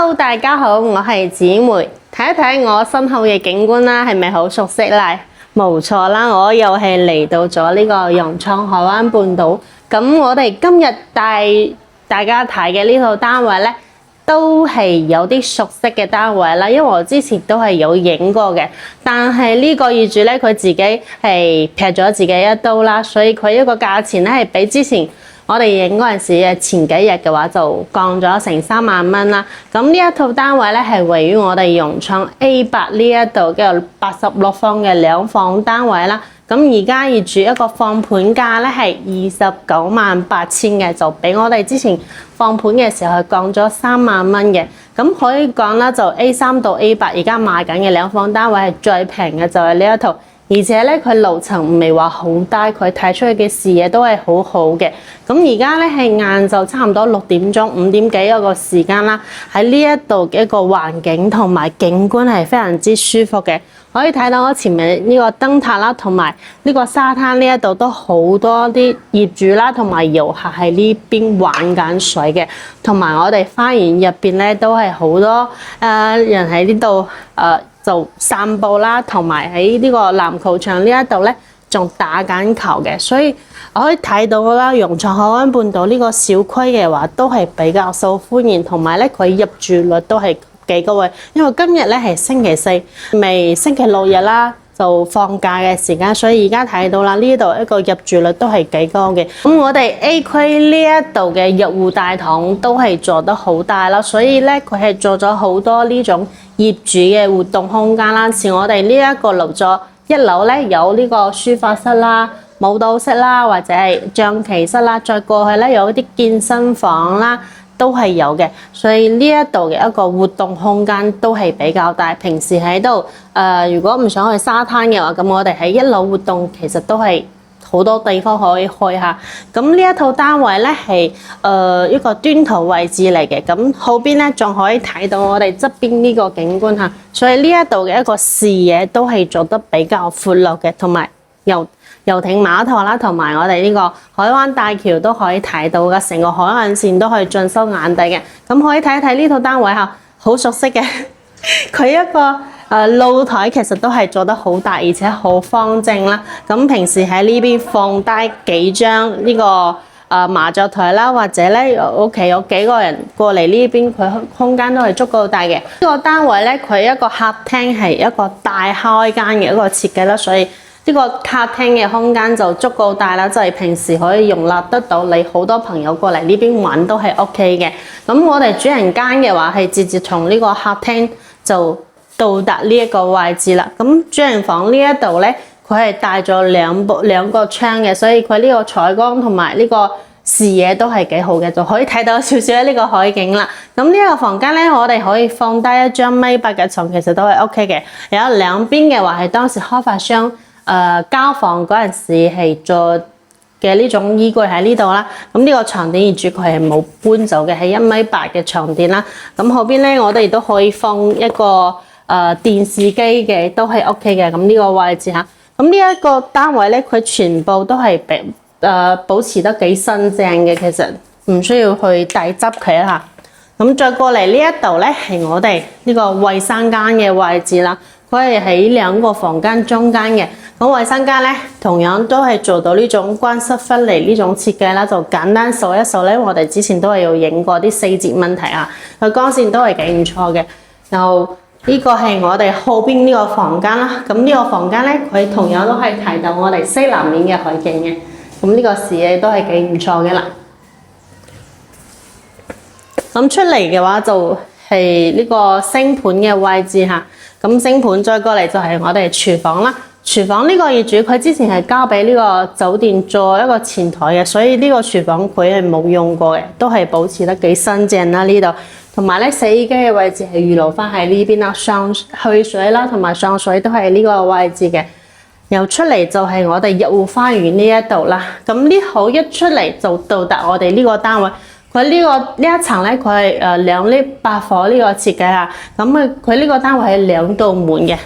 Hello， 大家好，我係姊妹，睇一睇我身後嘅景觀啦，係咪好熟悉咧？冇錯啦，我又係嚟到咗呢個融創海灣半島。咁我哋今日帶大家睇嘅呢套單位咧，都係有啲熟悉嘅單位啦，因為我之前都係有影過嘅。但係呢個業主咧，佢自己係劈咗自己一刀啦，所以佢一個價錢咧係比之前我哋影嗰陣時嘅前幾日嘅話就降咗成3萬蚊啦。咁呢一套單位咧係位於我哋融創 A8 呢一度嘅86方嘅2房單位啦。咁而家業主一個放盤價咧係298000嘅，就比我哋之前放盤嘅時候係降咗3萬蚊嘅。咁可以講啦，就 A3 到 A8 而家賣緊嘅2房單位係最平嘅，就係呢一套。而且咧，佢樓層唔係話好低，佢睇出去嘅視野都係好好嘅。咁而家咧係晏晝差唔多6點鐘、5點幾一個時間啦。喺呢一度嘅一個環境同埋景觀係非常之舒服嘅。可以睇到我前面呢個燈塔啦，同埋呢個沙灘呢一度都好多啲業主啦，同埋遊客喺呢邊玩緊水嘅。同埋我哋花園入邊咧都係好多人喺呢度就散步啦，同埋喺呢個籃球場呢一度咧，仲打緊球嘅，所以我可以睇到啦。融創海灣半島呢個小區嘅話，都係比較受歡迎，同埋咧佢入住率都係幾高嘅。因為今日咧係星期四，未星期六日啦，就放假嘅時間，所以而家睇到啦，呢度一個入住率都係幾高嘅。咁我哋 A 區呢一度嘅入戶大堂都係做得好大啦，所以咧佢係做咗好多呢種業主嘅活動空間啦。似我哋呢一個樓座1樓咧有呢個書法室啦、舞蹈室啦，或者係象棋室啦，再過去咧有一啲健身房啦，都係有嘅。所以呢一度嘅一個活動空間都係比較大。平時喺度如果唔想去沙灘嘅話，咁我哋喺1樓活動其實都係好多地方可以去下。咁呢一套單位咧係一個端頭位置嚟嘅，咁後邊咧仲可以睇到我哋側邊呢個景觀嚇。所以呢一度嘅一個視野都係做得比較闊落嘅，同埋遊艇碼頭啦，同埋我哋呢個海灣大橋都可以睇到嘅，成個海岸線都可以盡收眼底嘅。咁可以睇一睇呢套單位嚇，好熟悉嘅。佢一個露台其實都係做得好大，而且好方正啦。咁平時喺呢邊放低幾張呢個麻雀台啦，或者咧屋企有幾個人過嚟呢邊，佢空間都係足夠大嘅。呢個單位咧，佢一個客廳係一個大開間嘅一個設計啦，所以呢個客廳嘅空間就足夠大啦，就係平時可以容納得到你好多朋友過嚟呢邊玩都係 OK 嘅。咁我哋主人間嘅話係直接從呢個客廳就到達呢一個位置啦。咁主人房呢一度咧，佢係帶咗兩個窗嘅，所以佢呢個採光同埋呢個視野都係幾好嘅，就可以睇到少少呢個海景啦。咁呢個房間咧，我哋可以放低一張1.8米嘅床，其實都係 OK 嘅。有兩邊嘅話係當時開發商交房嗰陣時係做嘅呢種衣櫃喺呢度啦。咁呢個床墊業主佢係冇搬走嘅，係1.8米嘅床墊啦。咁後邊咧，我哋都可以放一個電視機嘅，都係 OK 嘅。咁呢個位置嚇，咁呢一個單位咧，佢全部都係保持得幾新淨嘅，其實唔需要去大執佢啦。咁再過嚟呢一度咧，係我哋呢個衛生間嘅位置啦。佢係喺2個房間中間嘅。咁衛生間咧，同樣都係做到呢種乾濕分離呢種設計啦。就簡單數一數咧，我哋之前都係有影過啲細節問題啊。佢光線都係幾唔錯嘅。然後呢個係我哋後邊呢個房間啦。咁呢個房間咧，佢同樣都係睇到我哋西南面嘅海景嘅。咁呢個視野都係幾唔錯嘅啦。咁出嚟嘅話就係呢個星盤嘅位置嚇。咁星盤再過嚟就係我哋廚房啦。廚房呢個業主佢之前係交俾呢個酒店做一個前台嘅，所以呢個廚房佢係冇用過嘅，都係保持得幾新淨啦呢度。同埋咧，洗衣機嘅位置係預留翻喺呢邊啦，上去水啦同埋上水都係呢個位置嘅。又出嚟就係我哋入戶花園呢一度啦。咁呢口一出嚟就到達我哋呢個單位。佢呢一層咧，佢係2 lift 8火呢個設計啊。咁佢呢個單位係2道門嘅。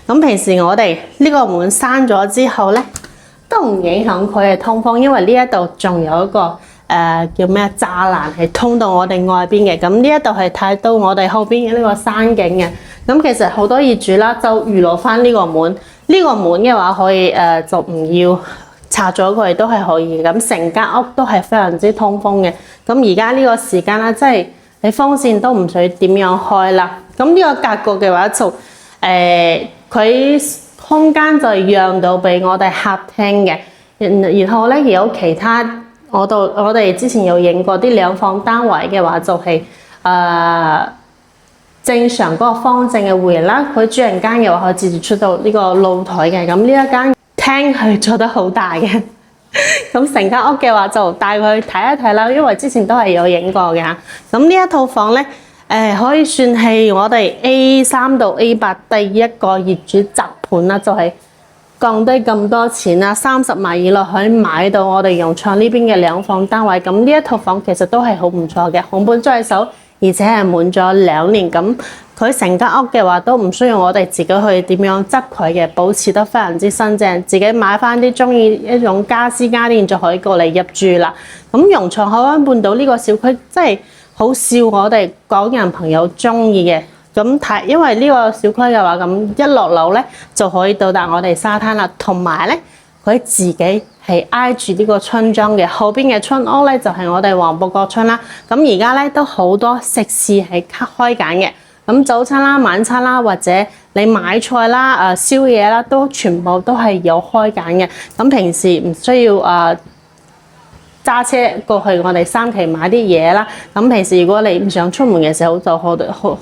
咁平時我哋呢個門閂咗之後咧，都唔影響佢嘅通風，因為呢一度仲有一個叫咩柵欄係通到我哋外邊嘅。咁呢一度係睇到我哋後邊嘅呢個山景嘅。咁其實好多業主啦，就預留翻呢個門。呢個門嘅話可以就唔要拆咗佢都係可以嘅。咁成間屋都係非常之通風嘅。咁而家呢個時間啦，即係你風扇都唔使點樣開啦。咁呢個格局嘅話就佢空間就讓到俾我哋客廳嘅。然後咧有其他我哋之前有影過啲兩房單位嘅話，就係正常嗰個方正嘅戶型啦。佢主人間嘅話可以直接出到呢個露台嘅。咁呢一間廳係做得好大嘅。咁成間屋嘅話就帶佢去睇一睇啦，因為之前都係有影過嘅嚇。咁呢一套房咧可以算係我哋 A3 到 A8 第一個業主集盤啦，就係降低咁多錢啦，30萬以內可以買到我哋融創呢邊嘅兩房單位。咁呢一套房其實都係好唔錯嘅，紅本在手，而且係滿咗2年。咁佢成間屋嘅話都唔需要我哋自己去點樣執佢嘅，保持得非常之新淨。自己買翻啲中意一種家私家電就可以過嚟入住啦。咁融創海灣半島呢個小區真係好少我哋港人朋友中意嘅。咁因為呢個小區嘅話，咁一落樓咧就可以到達我哋沙灘啦，同埋咧佢自己係挨住呢個村莊嘅，後邊嘅村屋咧就係我哋黃埔國村啦。咁而家咧都好多食肆係開緊嘅，咁早餐啦、晚餐啦，或者你買菜啦、宵夜啦，都全部都係有開緊嘅。咁平時唔需要揸車過去我哋三期買啲嘢啦。咁平時如果你唔想出門嘅時候，就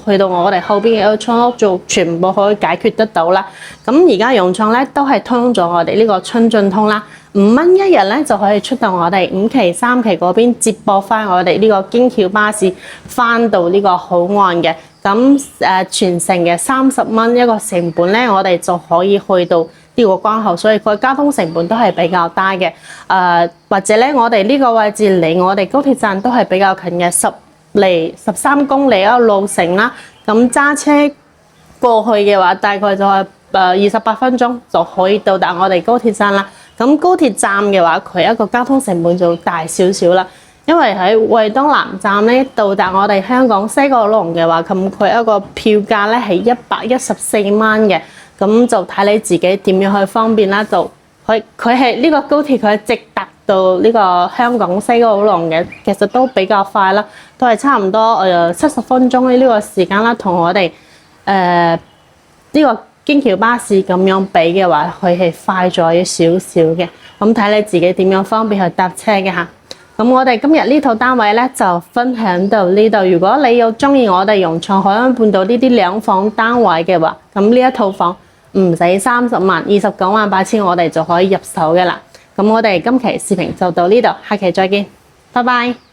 去到我哋後邊嘅一個村屋做，全部可以解決得到啦。咁而家融創咧都係通咗我哋呢個春進通啦，5蚊一日咧就可以出到我哋5期、3期嗰邊接駁翻我哋呢個京橋巴士翻到呢個口岸嘅。咁全程嘅30蚊一個成本咧，我哋就可以去到呢個關口，所以佢交通成本都係比較低嘅。或者咧，我哋呢個位置離我哋高鐵站都係比較近嘅，13公里一個路程啦。咁揸車過去嘅話，大概就係28分鐘就可以到達我哋高鐵站啦。咁高鐵站嘅話，佢一個交通成本就大少少啦。因為喺惠東南站咧到達我哋香港西九龍嘅話，咁佢一個票價咧係114蚊嘅。咁就睇你自己點樣去方便啦。就佢係呢個高鐵，佢係直達到呢個香港西九龍嘅，其實都比較快啦，都係差唔多70分鐘呢個時間啦。同我哋呢個京橋巴士咁樣比嘅話，佢係快咗少少嘅。咁睇你自己點樣方便去搭車嘅嚇。咁我哋今日呢套單位咧就分享到呢度。如果你有中意我哋融創海灣半島呢啲兩房單位嘅話，咁呢一套房唔使30萬，29萬8千我哋就可以入手嘅啦。咁我哋今期視頻就到呢度，下期再見，拜拜。